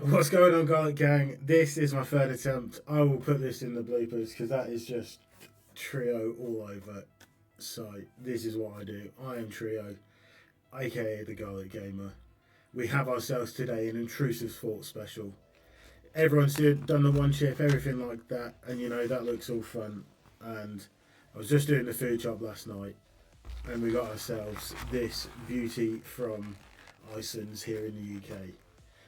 What's going on, Garlic Gang? This is my third attempt. I will put this in the bloopers because that is just trio all over. So, this is what I do. I am Trio, aka the Garlic Gamer. We have ourselves today an intrusive thought special. Everyone's done the one chip, everything like that, and you know, that looks all fun. And I was just doing the food shop last night, and we got ourselves this beauty from Iceland's here in the UK.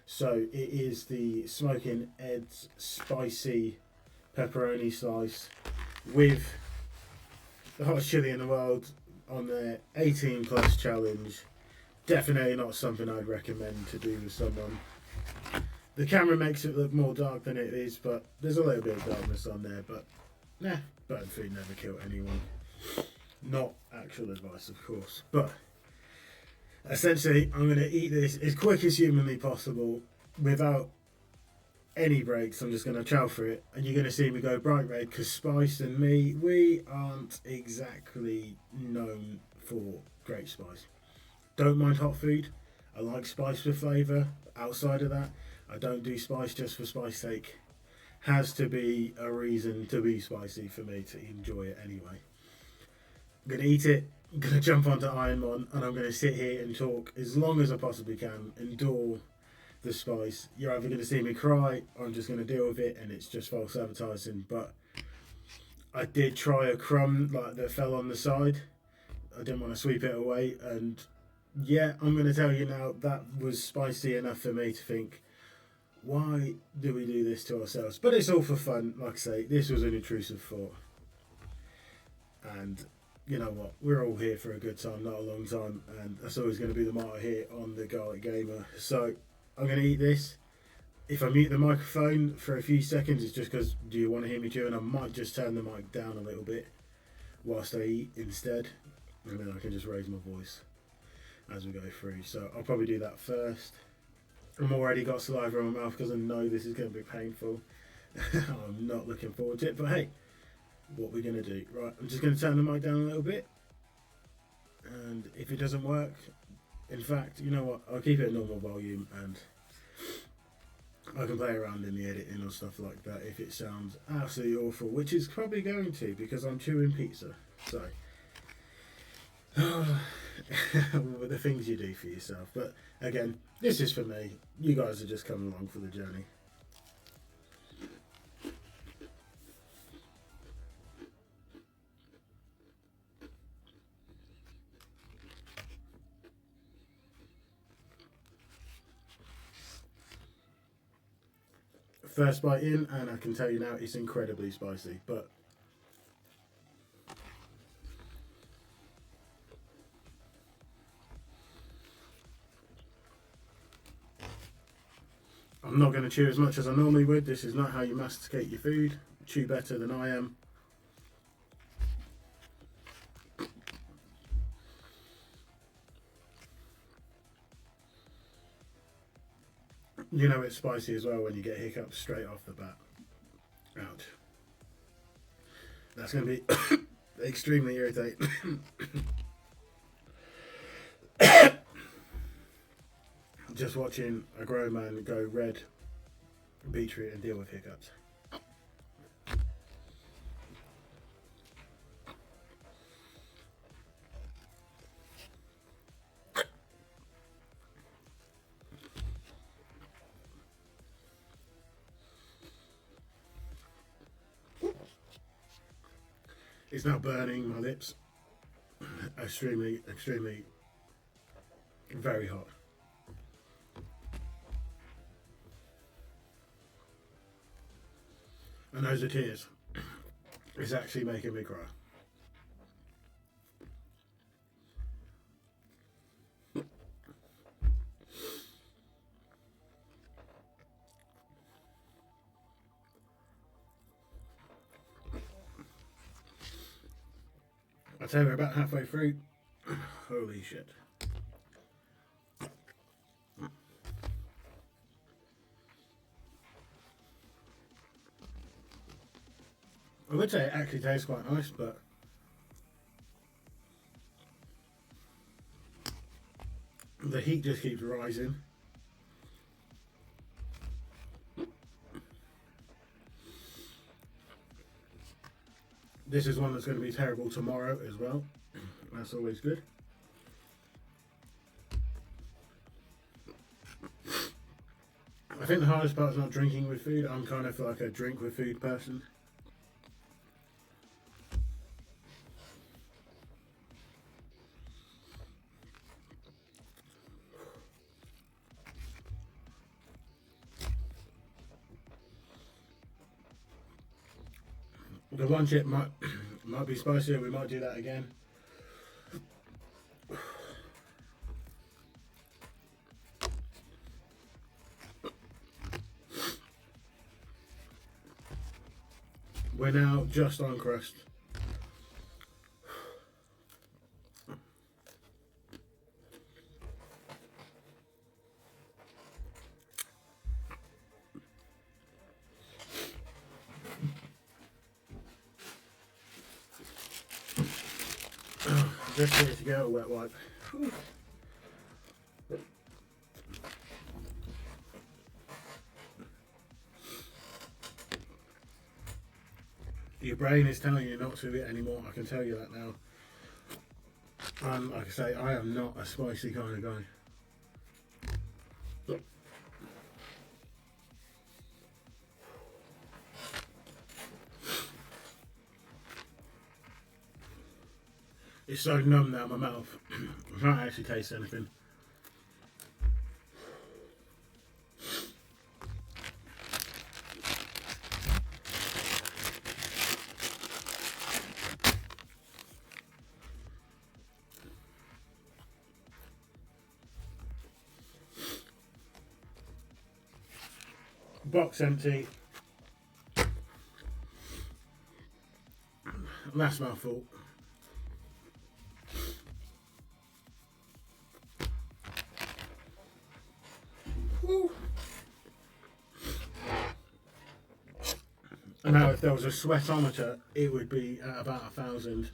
So it is the Smoking Ed's spicy pepperoni slice with the hottest chili in the world on their 18 plus challenge. Definitely not something I'd recommend to do with someone. The camera makes it look more dark than it is, but there's a little bit of darkness on there. But nah, burnt food never killed anyone. Not actual advice, of course. But essentially, I'm going to eat this as quick as humanly possible without any breaks. I'm just going to chow through it, and you're going to see me go bright red because Spice and me, we aren't exactly known for great spice. Don't mind hot food. I like spice with flavour. Outside of that, I don't do spice just for spice's sake. Has to be a reason to be spicy for me to enjoy it anyway. I'm going to eat it. I'm going to jump onto ironmon and I'm going to sit here and talk as long as I possibly can, endure the spice. You're either going to see me cry or I'm just going to deal with it, and it's just false advertising. But I did try a crumb like that fell on the side. I didn't want to sweep it away, and yeah, I'm going to tell you now, that was spicy enough for me to think, why do we do this to ourselves? But it's all for fun. Like I say, this was an intrusive thought. And you know what, we're all here for a good time, not a long time, and that's always going to be the motto here on the Garlic Gamer. So I'm going to eat this. If I mute the microphone for a few seconds, it's just because, do you want to hear me chew? And I might just turn the mic down a little bit whilst I eat instead, and then I can just raise my voice as we go through. So I'll probably do that first. I'm already got saliva in my mouth because I know this is going to be painful. I'm not looking forward to it, but hey, what we're going to do. Right, I'm just going to turn the mic down a little bit, and if it doesn't work, in fact, you know what, I'll keep it at normal volume and I can play around in the editing or stuff like that if it sounds absolutely awful, which is probably going to because I'm chewing pizza. So the things you do for yourself. But again, this is for me. You guys are just coming along for the journey. First bite in, and I can tell you now it's incredibly spicy, but I'm not going to chew as much as I normally would. This is not how you masticate your food. Chew better than I am. You know it's spicy as well when you get hiccups straight off the bat. Ouch. That's going to be extremely irritating. Just watching a grown man go red beetroot and deal with hiccups. It's now burning my lips. Extremely, very hot. And those are tears. It's actually making me cry. I tell you, we're about halfway through. Holy shit. I would say it actually tastes quite nice, but the heat just keeps rising. This is one that's going to be terrible tomorrow as well. That's always good. I think the hardest part is not drinking with food. I'm kind of like a drink with food person. The one chip might be spicier. We might do that again. We're now just on crust. Just here to go, a wet wipe. Your brain is telling you not to eat anymore, I can tell you that now. Like I say, I am not a spicy kind of guy. It's so numb now in my mouth. I can't actually taste anything. Box empty. Last mouthful. Woo. Now, if there was a sweatometer, it would be at about 1,000.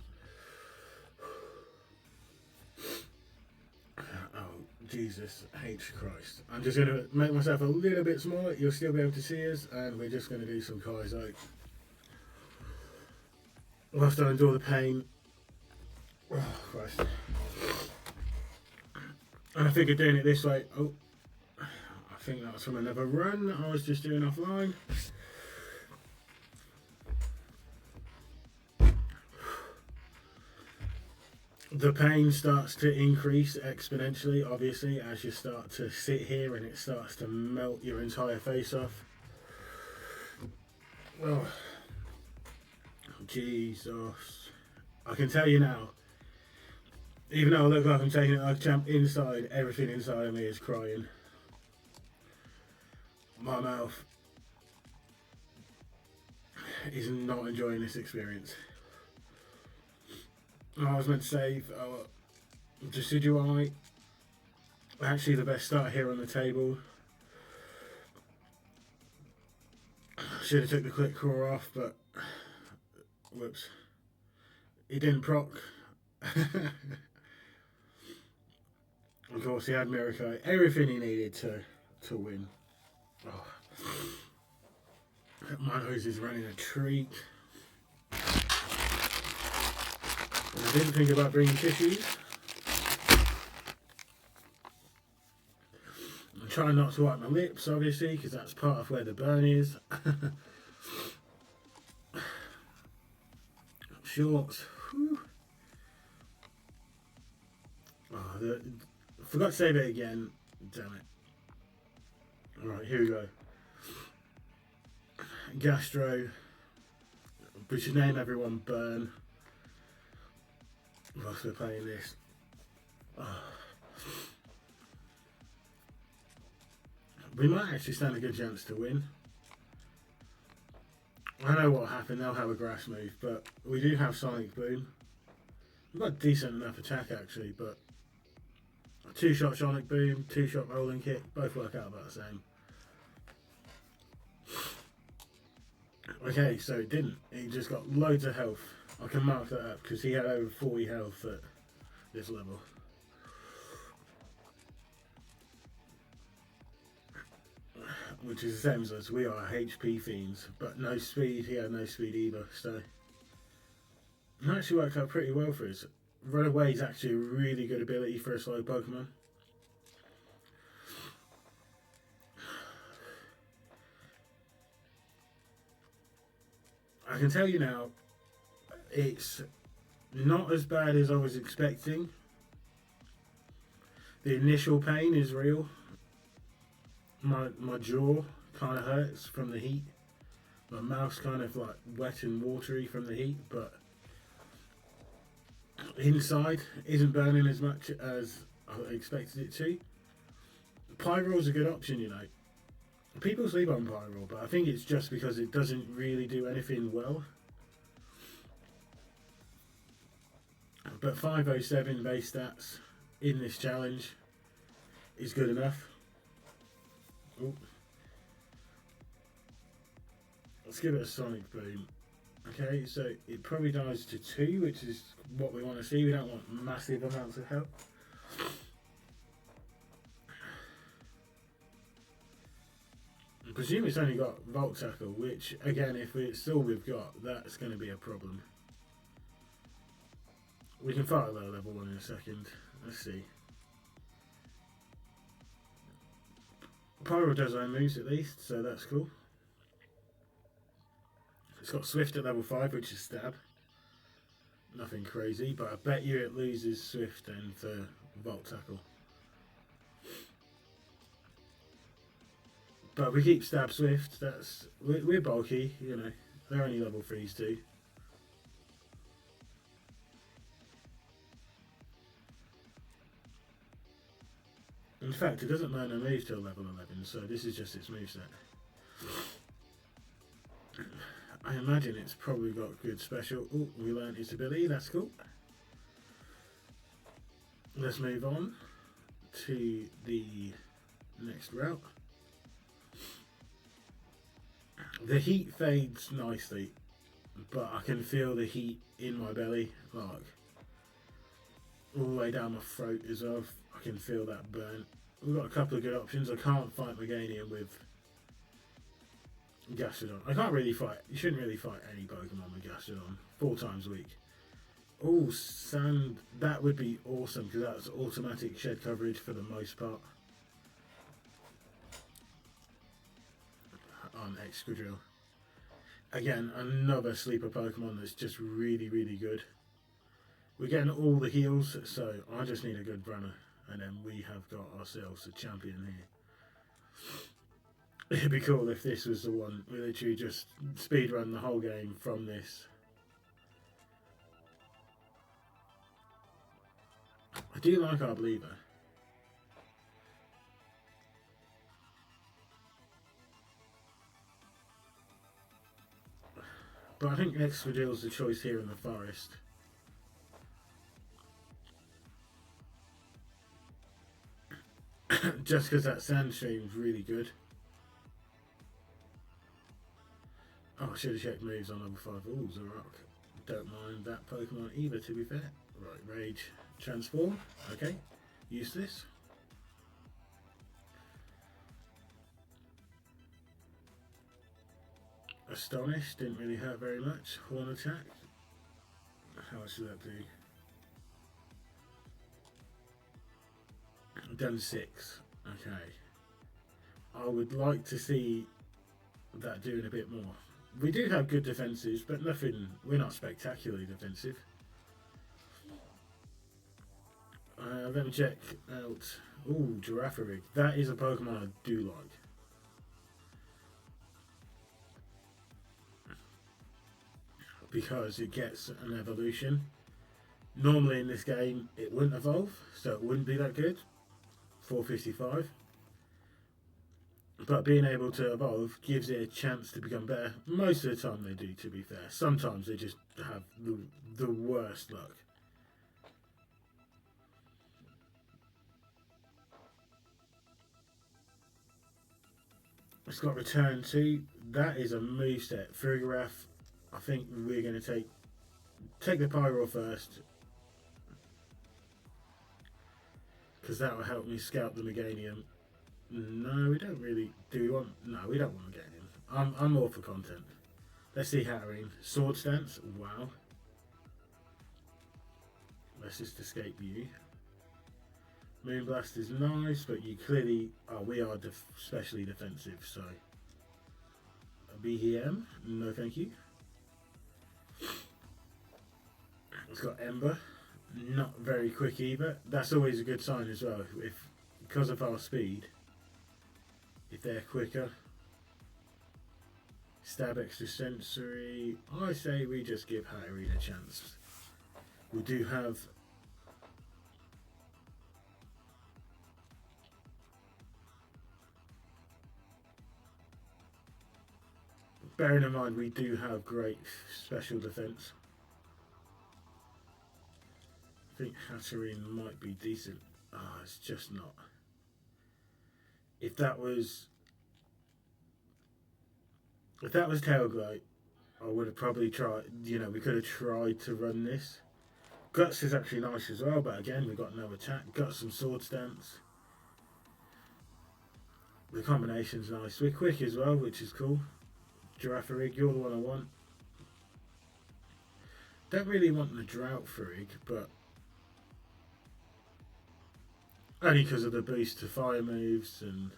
Jesus H Christ. I'm just going to make myself a little bit smaller. You'll still be able to see us, and we're just going to do some kaizo. Whilst I endure the pain. Oh, Christ. And I figured doing it this way. Oh, I think that was from another run I was just doing offline. The pain starts to increase exponentially, obviously, as you start to sit here and it starts to melt your entire face off. Oh, Jesus. I can tell you now, even though I look like I'm taking it like a champ, inside, everything inside of me is crying. My mouth is not enjoying this experience. I was meant to say, decidueye, actually the best start here on the table. Should have took the click core off, but whoops, he didn't proc. Of course, he had Miracle, everything he needed to win. Oh. My nose is running a treat. And I didn't think about bringing tissues. I'm trying not to wipe my lips, obviously, because that's part of where the burn is. Shorts. Whew. Oh, forgot to say that again. Damn it. Alright, here we go. Gastro. We should name everyone Burn. Whilst we're playing this. Oh. We might actually stand a good chance to win. I know what happened, they'll have a grass move, but we do have Sonic Boom. We've got decent enough attack actually, but 2-shot Sonic Boom, 2-shot Rolling Kick, both work out about the same. Okay, so it didn't. He just got loads of health. I can mark that up because he had over 40 health at this level. Which is the same as us. We are HP fiends, but no speed. He had no speed either, so It actually worked out pretty well for us. Runaway is actually a really good ability for a slow Pokemon. I can tell you now, it's not as bad as I was expecting. The initial pain is real. My jaw kind of hurts from the heat. My mouth's kind of like wet and watery from the heat, but inside isn't burning as much as I expected it to. Pyro's a good option, you know. People sleep on Pyro, but I think it's just because it doesn't really do anything well. But 507 base stats in this challenge is good enough. Ooh. Let's give it a Sonic Boom. Okay, so it probably dies to 2, which is what we want to see. We don't want massive amounts of health. I presume it's only got Volt Tackle, which, again, if it's all we've got, that's going to be a problem. We can fight a low level one in a second. Let's see. Pyro does own moves at least, so that's cool. It's got Swift at level 5, which is Stab. Nothing crazy, but I bet you it loses Swift then for Volt Tackle. But we keep Stab Swift, we're bulky, you know. They're only level 3s too. In fact, it doesn't learn a move till level 11, so this is just its moveset. I imagine it's probably got good special. Oh, we learned its ability, that's cool. Let's move on to the next route. The heat fades nicely, but I can feel the heat in my belly, like all the way down my throat as well. I can feel that burn. We've got a couple of good options. I can't fight Meganium with Gastrodon. I can't really fight. You shouldn't really fight any Pokemon with Gastrodon 4 times a week. Oh, Sand. That would be awesome because that's automatic shed coverage for the most part. On Excadrill. Again, another sleeper Pokemon that's just really, really good. We're getting all the heals, so I just need a good runner, and then we have got ourselves a champion here. It'd be cool if this was the one. We literally just speedrun the whole game from this. I do like our believer. But I think Excadrill's the choice here in the forest. Just because that sand stream's really good. Oh, I should have checked moves on level 5. Ooh, Zarok. Don't mind that Pokemon either, to be fair. Right, Rage, Transform. Okay, use this. Astonish, didn't really hurt very much. Horn Attack. How much did that do? Done 6. Okay. I would like to see that doing a bit more. We do have good defences, but nothing. We're not spectacularly defensive. Let me check out. Ooh, Girafarig. That is a Pokemon I do like. Because it gets an evolution. Normally in this game it wouldn't evolve, so it wouldn't be that good. 455. But being able to evolve gives it a chance to become better. Most of the time they do, to be fair. Sometimes they just have the worst luck. It's got Return 2. That is a moveset. Farigiraf, I think we're going to take the Pyro first. Because that will help me scout the Meganium. No, we don't really. Do we want? No, we don't want Meganium. I'm all for content. Let's see Hatterene. Sword Stance. Wow. Let's just escape you. Moonblast is nice, but you clearly... Oh, we are especially defensive, so... A BEM? No thank you. It's got Ember. Not very quick either. That's always a good sign as well. Because of our speed, if they're quicker. Stab Extrasensory. I say we just give Hatterene a chance. We do have... Bearing in mind we do have great special defense. I think Hatterene might be decent. Ah, it's just not. If that was Tailglide, I would have probably tried, you know, we could have tried to run this. Guts is actually nice as well, but again, we've got no attack. Guts and Sword Stance. The combination's nice. We're quick as well, which is cool. Girafarig, you're the one I want. Don't really want the Drought Frig, but only because of the boost to fire moves, and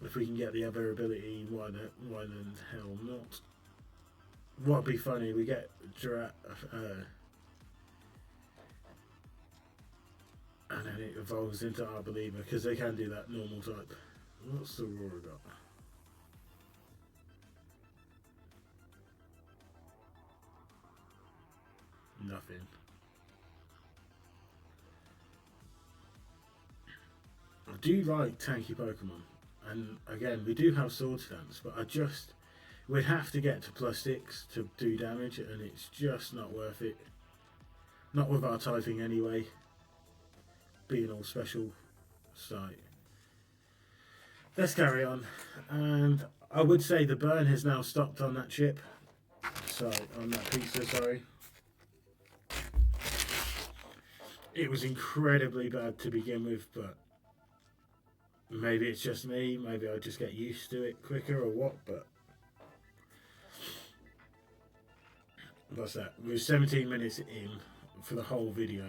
if we can get the other ability, why the hell not? What'd be funny, we get and then it evolves into Arbeliever, because they can do that normal type. What's the Aurora got? Nothing. I do like tanky Pokemon, and again we do have Sword Stance, but we'd have to get to +6 to do damage, and it's just not worth it. Not with our typing anyway, being all special. So let's carry on, and I would say the burn has now stopped on that chip. So on that pizza, sorry. It was incredibly bad to begin with, but maybe it's just me, maybe I just get used to it quicker or what, but what's that? We're 17 minutes in for the whole video.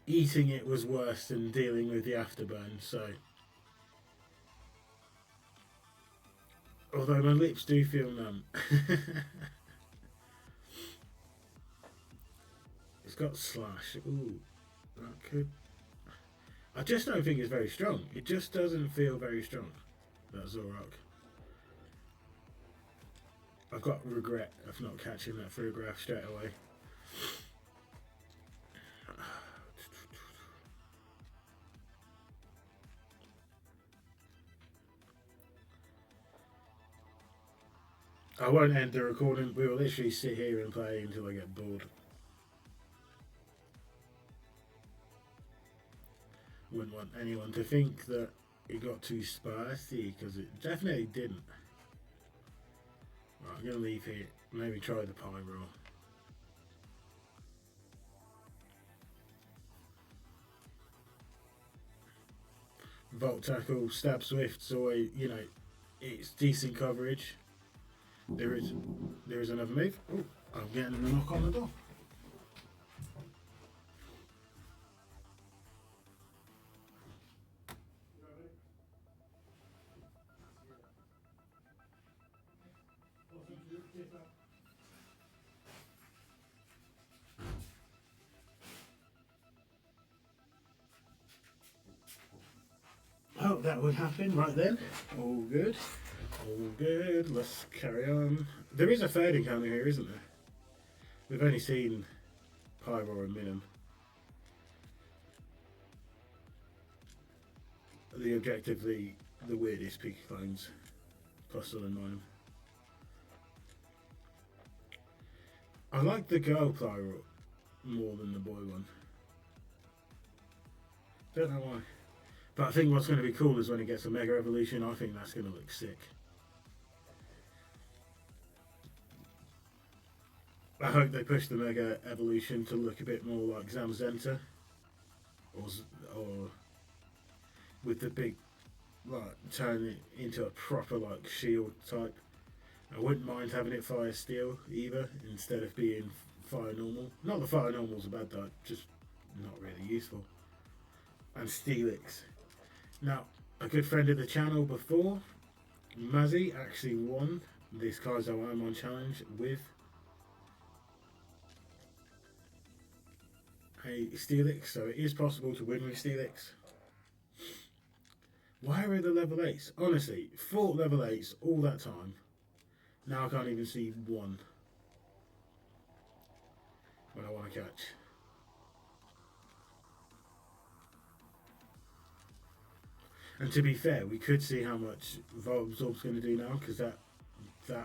Eating it was worse than dealing with the afterburn, so although my lips do feel numb. It's got Slash. Ooh, that could... I just don't think it's very strong. It just doesn't feel very strong. That's Zoroark. I've got regret of not catching that Frograph straight away. I won't end the recording. We will literally sit here and play until I get bored. Wouldn't want anyone to think that it got too spicy, because it definitely didn't. Right, I'm going to leave here. Maybe try the Pyro. Volt Tackle, Stab Swift, so you know, it's decent coverage. There is another move. Oh, I'm getting a knock on the door. Oh, that would happen right then. All good. All good. Let's carry on. There is a third encounter here, isn't there? We've only seen Pyro and Minim. The objectively the weirdest Pika clones. Postal and Minim. I like the girl Pyro more than the boy one. Don't know why. But I think what's going to be cool is when it gets a Mega Evolution. I think that's going to look sick. I hope they push the Mega Evolution to look a bit more like Zamazenta, or with the big, like, turn it into a proper like shield type. I wouldn't mind having it Fire Steel either, instead of being fire normal. Not the fire normal's a bad type, just not really useful. And Steelix. Now, a good friend of the channel before, Mazzy, actually won this Kaizo ironmon challenge with a Steelix, so it is possible to win with Steelix. Why are the level 8s? Honestly, fought level 8s all that time. Now I can't even see one when I want to catch. And to be fair, we could see how much Volt Absorb's going to do now, because that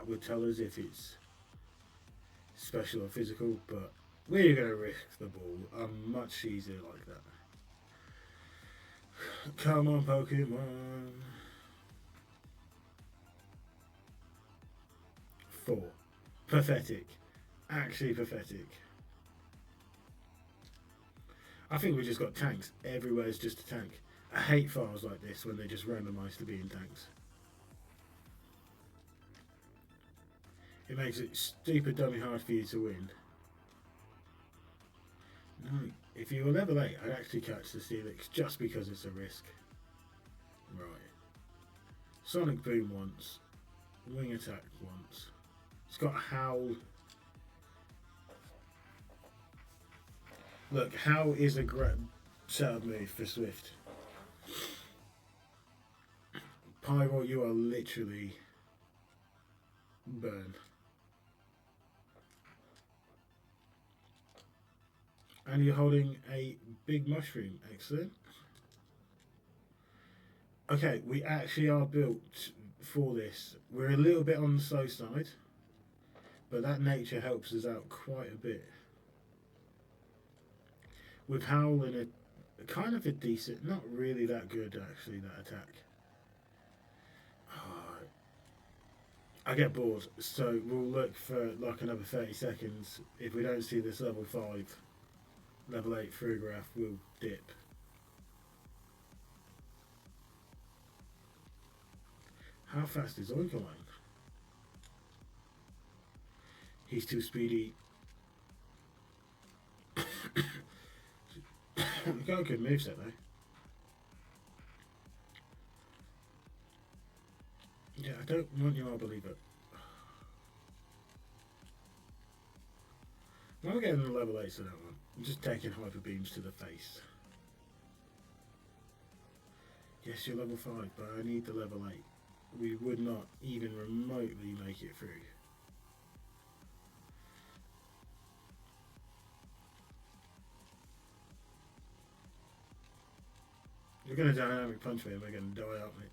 would tell us if it's special or physical, but we're going to risk the ball. I'm much easier like that. Come on, Pokemon. 4. Pathetic. Actually pathetic. I think we just got tanks. Everywhere's just a tank. I hate files like this when they just randomise to being tanks. It makes it stupid dummy hard for you to win. No, if you were level 8, I'd actually catch the Steelix just because it's a risk. Right. Sonic Boom once. Wing Attack once. It's got a Howl. Look, Howl is a great setup move for Swift. Pyro, you are literally burn. And you're holding a big mushroom. Excellent. Okay, we actually are built for this. We're a little bit on the slow side, but that nature helps us out quite a bit. With Howl in a kind of a decent, not really that good actually, that attack. I get bored, so we'll look for like another 30 seconds. If we don't see this level 5, level 8 Frugraph, we'll dip. How fast is Oinkaline? He's too speedy. We've got a good moveset though. Yeah, I don't want you all believe it. Why am I getting the level 8 to that one? I'm just taking hyper beams to the face. Yes, you're level 5, but I need the level 8. We would not even remotely make it through. You're going to dynamic punch me and we're going to die, aren't we?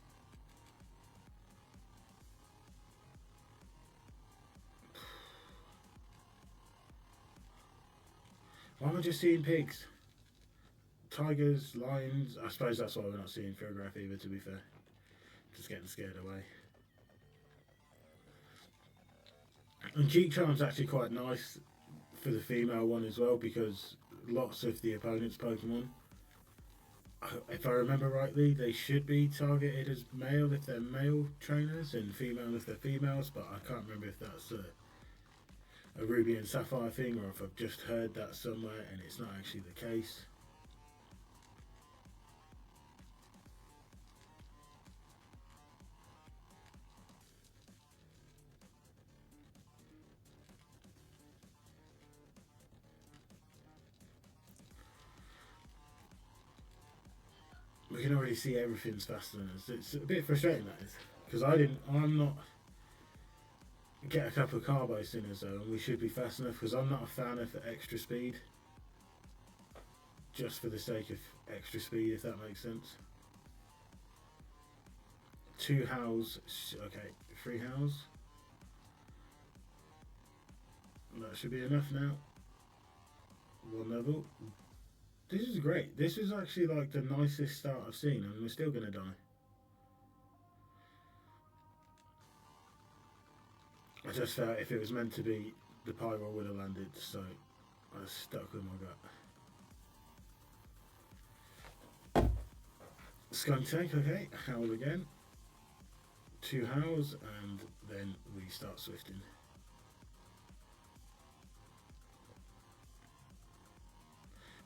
Why am I just seeing pigs? Tigers, lions. I suppose that's why we're not seeing Frugraph either, to be fair. Just getting scared away. And Cheek Charm's actually quite nice for the female one as well, because lots of the opponent's Pokemon, if I remember rightly, they should be targeted as male if they're male trainers and female if they're females, but I can't remember if that's a Ruby and Sapphire thing or if I've just heard that somewhere and it's not actually the case. We can already see everything's faster than us. It's a bit frustrating, that is, because I'm not get a couple of carbo sinners though, and we should be fast enough, because I'm not a fan of extra speed just for the sake of extra speed, if that makes sense. 2 howls, okay, 3 howls. That should be enough now. 1 level. This is great. This is actually like the nicest start I've seen, and we're still going to die. I just felt if it was meant to be, the Pyro would have landed, so I was stuck with my gut. Skunk Tank, okay, howl again. 2 howls, and then we start swifting.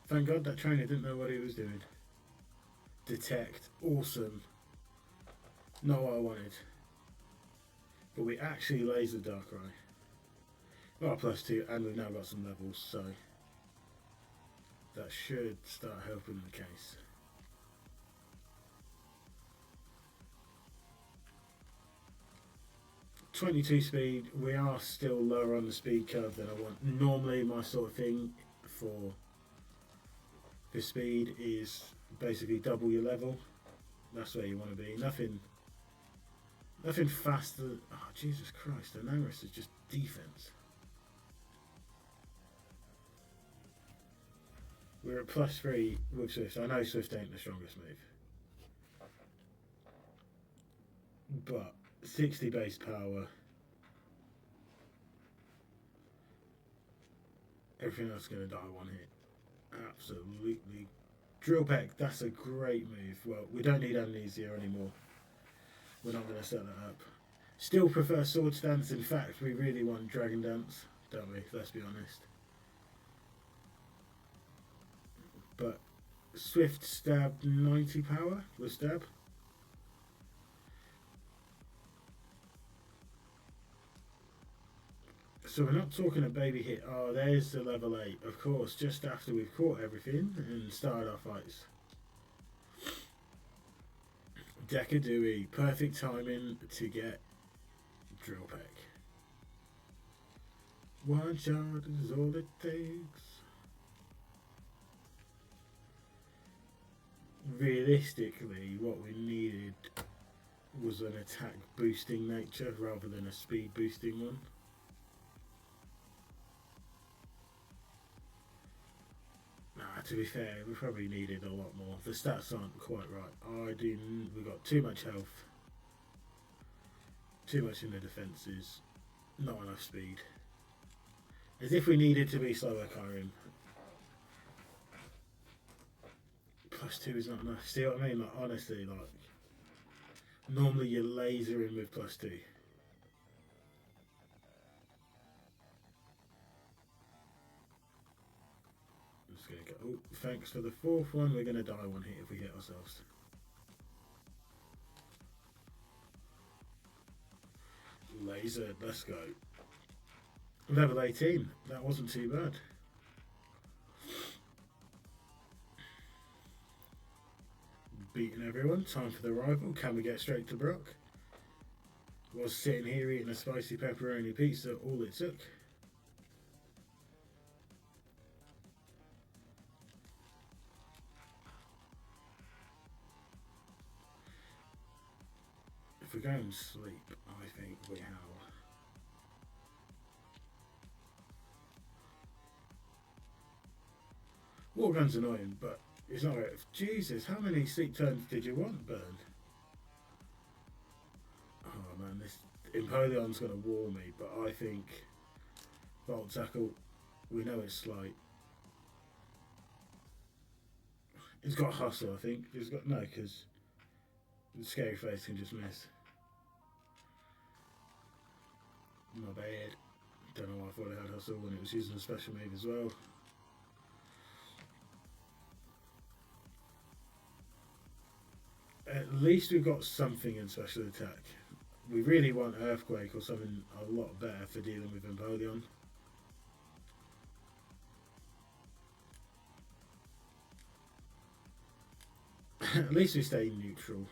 Thank God that trainer didn't know what he was doing. Detect. Awesome. Not what I wanted. But we actually laser Darkrai. Well, +2, and we've now got some levels, so that should start helping the case. .22 speed. We are still lower on the speed curve than I want. Normally, my sort of thing for speed is basically double your level. That's where you want to be. Nothing faster. Oh, Jesus Christ! Anaris is just defense. We're at +3 with Swift. I know Swift ain't the strongest move, but 60 base power. Everything else is going to die one hit. Absolutely. Drill Peck, that's a great move. Well, we don't need Amnesia anymore. We're not going to set that up. Still prefer Sword Stance. In fact, we really want Dragon Dance, don't we? Let's be honest. But Swift Stab 90 power with Stab. So we're not talking a baby hit. Oh, there's the level 8. Of course, just after we've caught everything and started our fights. Decadui. Perfect timing to get Drill Peck. One shot is all it takes. Realistically, what we needed was an attack boosting nature rather than a speed boosting one. To be fair, we probably needed a lot more. The stats aren't quite right. We got too much health, too much in the defences, not enough speed. As if we needed to be slower, Kyrim. +2 is not enough. See what I mean? Like, honestly, like, normally you're lasering with +2. Gonna go. Oh, thanks for the 4th one. We're going to die one hit if we hit ourselves. Laser, let's go. Level 18. That wasn't too bad. Beating everyone. Time for the rival. Can we get straight to Brock? Was sitting here eating a spicy pepperoni pizza all it took. If we go and sleep, I think we have. Water gun's annoying, but it's not right. Jesus, how many sleep turns did you want, Burn? Oh man, this Empoleon's going to war me, but I think Volt Tackle, we know it's slight. It's got Hustle, I think. It's got, no, because the Scary Face can just miss. My bad. Don't know why I thought it had Hustle when it was using a special move as well. At least we've got something in special attack. We really want Earthquake or something a lot better for dealing with Empoleon. At least we stay neutral.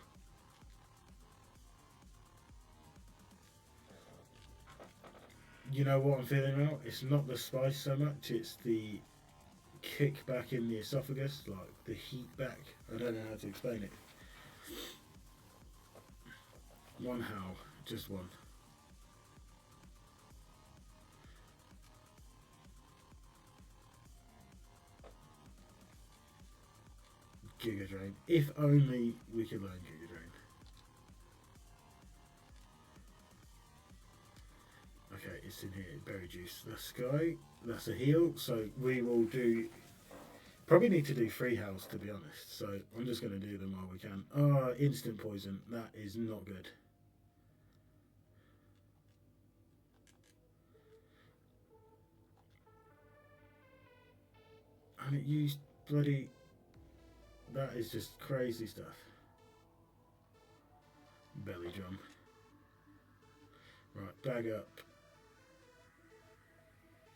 You know what I'm feeling now? It's not the spice so much, it's the kick back in the esophagus, like the heat back. I don't know how to explain it. One how, just one. Giga Drain. If only we could learn Giga Drain. Okay, it's in here. Berry Juice. Let's go. That's a heal. So we will do. Probably need to do 3 heals to be honest. So I'm just going to do them while we can. Oh, instant poison. That is not good. And it used bloody... That is just crazy stuff. Belly drum. Right, bag up.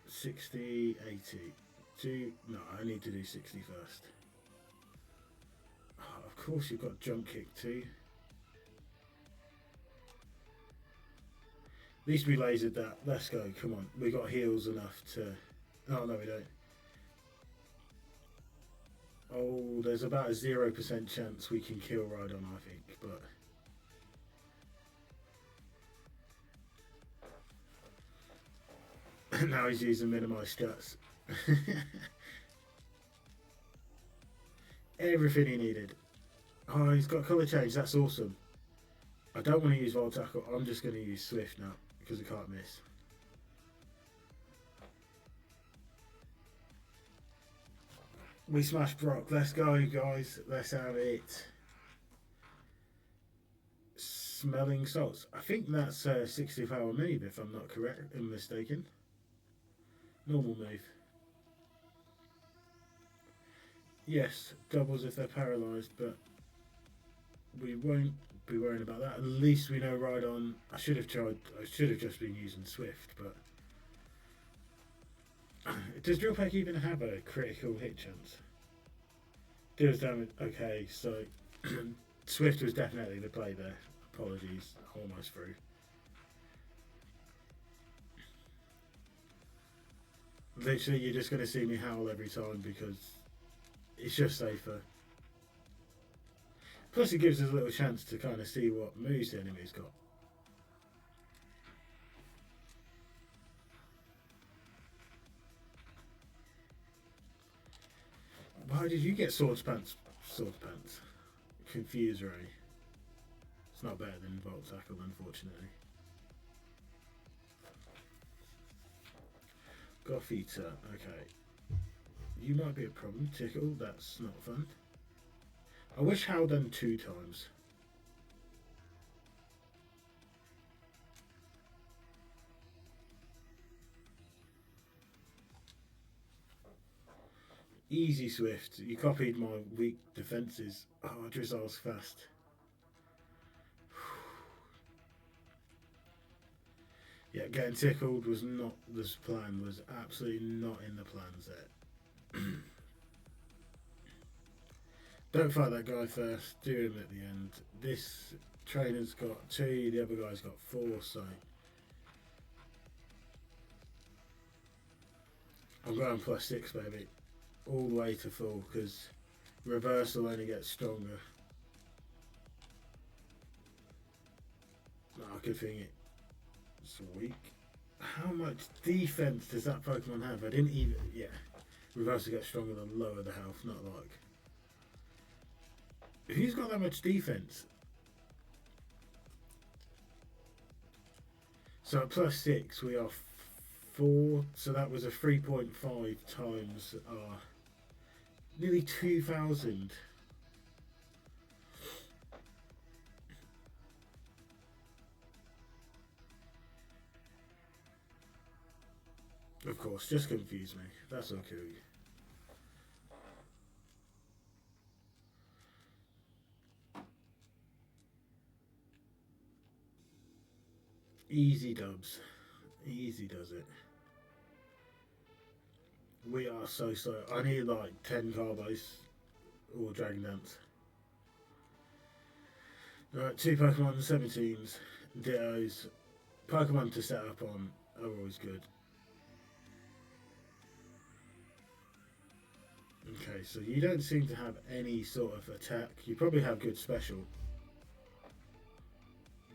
60, 80. No, I need to do 60 first. Oh, of course you've got jump kick too. At least we lasered that. Let's go, come on. We got heals enough to... Oh, no we don't. Oh, there's about a 0% chance we can kill Rhydon, I think, but... Now he's using minimised stats. Everything he needed. Oh, he's got colour change, that's awesome. I don't want to use Volt Tackle, I'm just going to use Swift now, because I can't miss. We smashed Brock, let's go guys, let's have it. Smelling salts. I think that's a 60 power move if I'm not correct and mistaken. Normal move. Yes, doubles if they're paralysed, but we won't be worrying about that. At least we know Rhydon. I should have just been using Swift, but does Drill Peck even have a critical hit chance? Deals damage. Okay, so Swift was definitely the play there. Apologies, almost through. Literally, you're just going to see me howl every time because it's just safer. Plus, it gives us a little chance to kind of see what moves the enemy's got. Why did you get Swords Pants? Swords Pants. Confuse Ray. It's not better than Volt Tackle, unfortunately. Goth Eater, okay. You might be a problem. Tickle, that's not fun. I wish Hal done 2 times. Easy Swift. You copied my weak defences. Oh, Drizzle's fast. Yeah, getting tickled was not the plan, was absolutely not in the plans there. Don't fight that guy first, do him at the end. This trainer's got 2, the other guy's got 4, so... I'm going +6, baby. All the way to full, because reversal only gets stronger. No, good thing it's weak. How much defense does that Pokemon have? I didn't even... Yeah. Reversal gets stronger the lower the health, not like... Who's got that much defense? So at +6 we are 4, so that was a 3.5 times nearly 2,000. Of course, just confuse me. That's okay. Easy dubs. Easy does it. We are so slow. I need like 10 carbos or Dragon Dance. Alright, 2 Pokemon, 17s, Dittos. Pokemon to set up on are always good. Okay, so you don't seem to have any sort of attack. You probably have good special.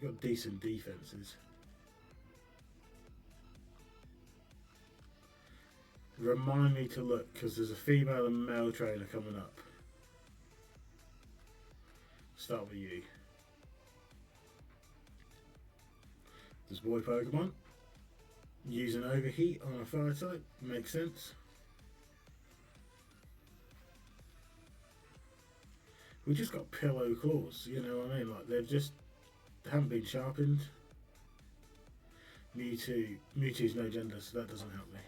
You've got decent defenses. Remind me to look, because there's a female and male trainer coming up. Start with you. There's boy Pokemon. Use an overheat on a fire type. Makes sense. We just got pillow claws, you know what I mean? Like they haven't been sharpened. Mewtwo's no gender, so that doesn't help me.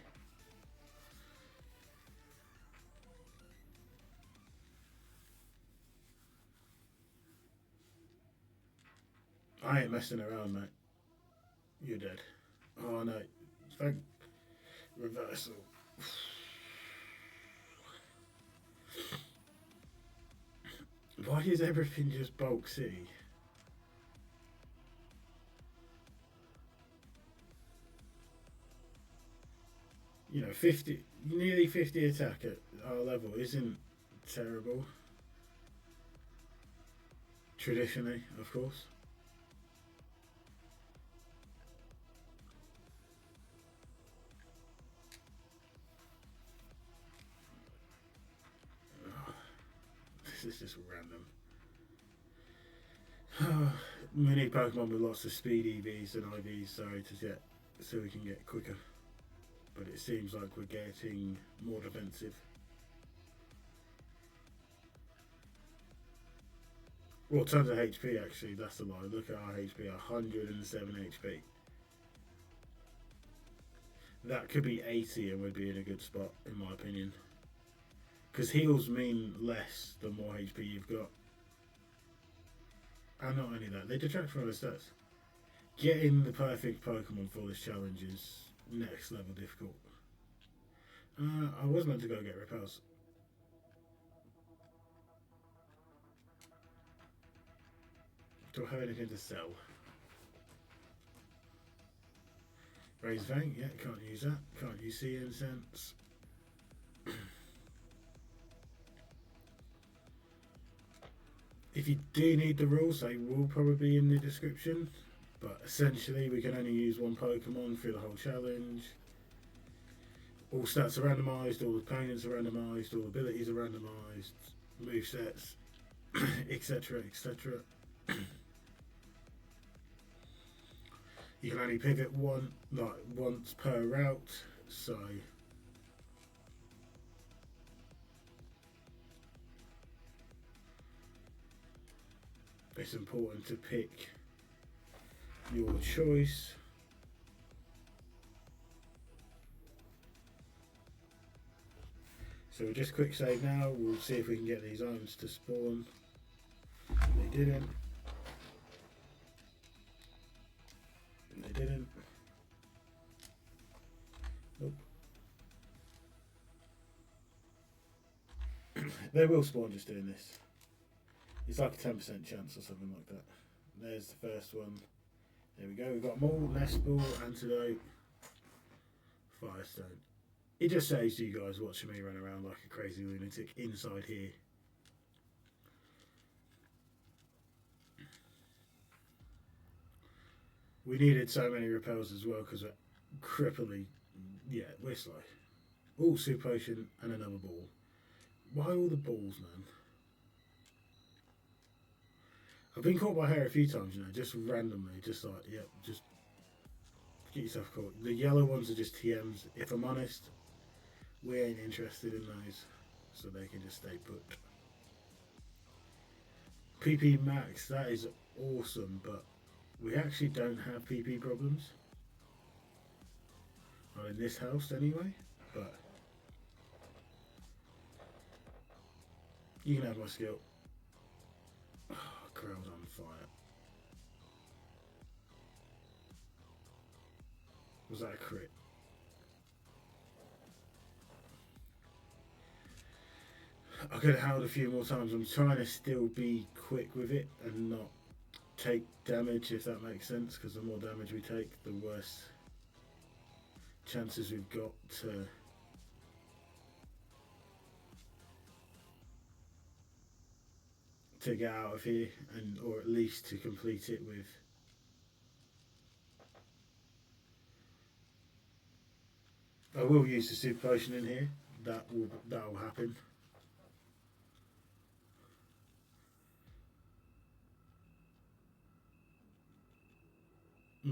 I ain't messing around, mate. You're dead. Oh no. Thank reversal. Why is everything just bulk city? You know, 50, nearly 50 attack at our level isn't terrible. Traditionally, of course. This is just random. We need Pokemon with lots of speed EVs and IVs, sorry, to get so we can get quicker. But it seems like we're getting more defensive. Well, tons of HP actually, that's a lie. Look at our HP, 107 HP. That could be 80 and we'd be in a good spot, in my opinion. Because heals mean less the more HP you've got. And not only that, they detract from other stats. Getting the perfect Pokemon for this challenge is next level difficult. I was meant to go get repels. Do I have anything to sell? Raise Fang, yeah, can't use that. Can't use Sea Incense. If you do need the rules, they will probably be in the description. But essentially, we can only use one Pokemon through the whole challenge. All stats are randomised, all opponents are randomised, all abilities are randomised, movesets, etc. etc. You can only pivot once per route, so it's important to pick your choice. So we'll just quick save now. We'll see if we can get these items to spawn. They didn't. They didn't. Nope. They will spawn just doing this. It's like a 10% chance or something like that. There's the first one. There we go. We've got Maul, Nest Ball, Antidote, Firestone. It just saves you guys watching me run around like a crazy lunatic inside here. We needed so many repels as well because we're crippling. Yeah, we're slow. Oh, Super Potion and another ball. Why all the balls, man? I've been caught by hair a few times, you know, just randomly, just like, yep, just get yourself caught. The yellow ones are just TMs. If I'm honest, we ain't interested in those, so they can just stay put. PP Max, that is awesome, but we actually don't have PP problems. Not in this house anyway, but you can have my skill. Oh, Growl's on fire. Was that a crit? I could have howled a few more times. I'm trying to still be quick with it and not take damage, if that makes sense, because the more damage we take, the worse chances we've got to get out of here, and or at least to complete it with. I will use the Super Potion in here. That will happen.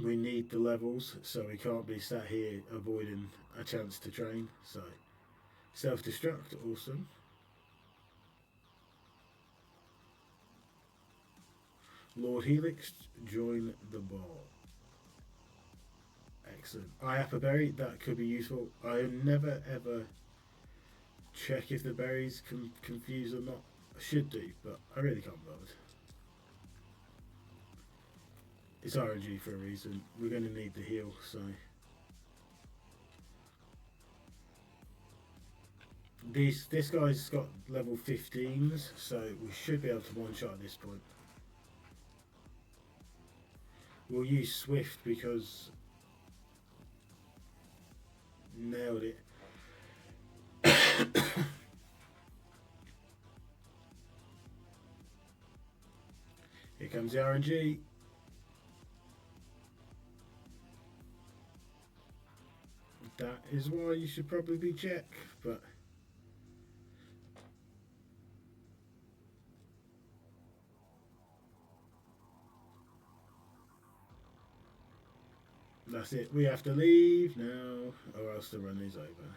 We need the levels, so we can't be sat here avoiding a chance to train. So self-destruct, awesome. Lord Helix, join the ball. Excellent. IAPA berry, that could be useful. I never ever check if the berries can confuse or not. I should do, but I really can't bother. It's RNG for a reason. We're going to need the heal, so. This guy's got level 15s, so we should be able to one shot at this point. We'll use Swift because nailed it. Here comes the RNG. That is why you should probably be Jack, but that's it. We have to leave now, or else the run is over.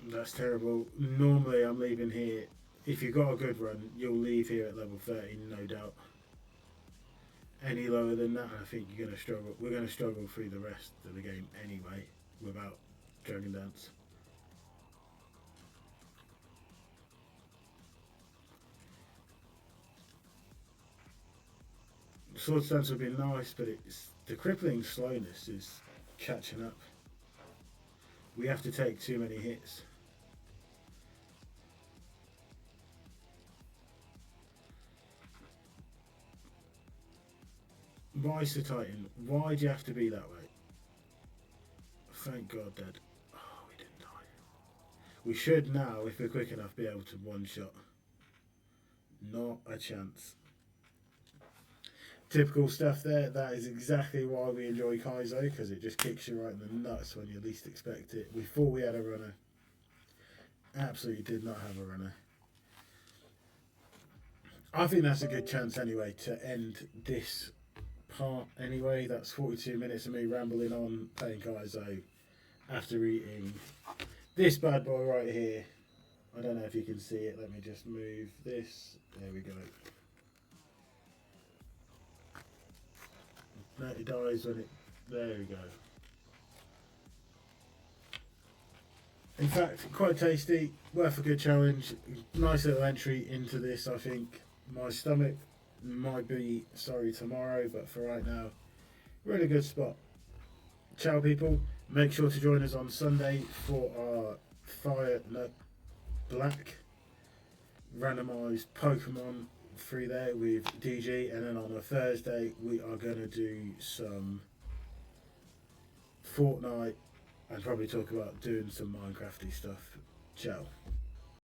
That's terrible. Normally I'm leaving here. If you've got a good run, you'll leave here at level 13, no doubt. Any lower than that, I think you're going to struggle. We're going to struggle through the rest of the game anyway without Dragon Dance. Sword Stance would be nice, but it's the crippling slowness is catching up. We have to take too many hits. Why Sir Titan? Why do you have to be that way? Thank God, Dad. Oh, we didn't die. We should now, if we're quick enough, be able to one shot. Not a chance. Typical stuff there. That is exactly why we enjoy Kaizo, because it just kicks you right in the nuts when you least expect it. We thought we had a runner. Absolutely did not have a runner. I think that's a good chance anyway to end this part anyway. That's 42 minutes of me rambling on playing Kaizo after eating this bad boy right here. I don't know if you can see it. Let me just move this. There we go. No, it dies when it. There we go. In fact, quite tasty. Worth a good challenge. Nice little entry into this, I think. My stomach might be sorry tomorrow, but for right now, we're in a good spot. Ciao, people. Make sure to join us on Sunday for our Black randomised Pokemon through there with DG, and then on a Thursday we are going to do some Fortnite and probably talk about doing some Minecrafty stuff. Ciao.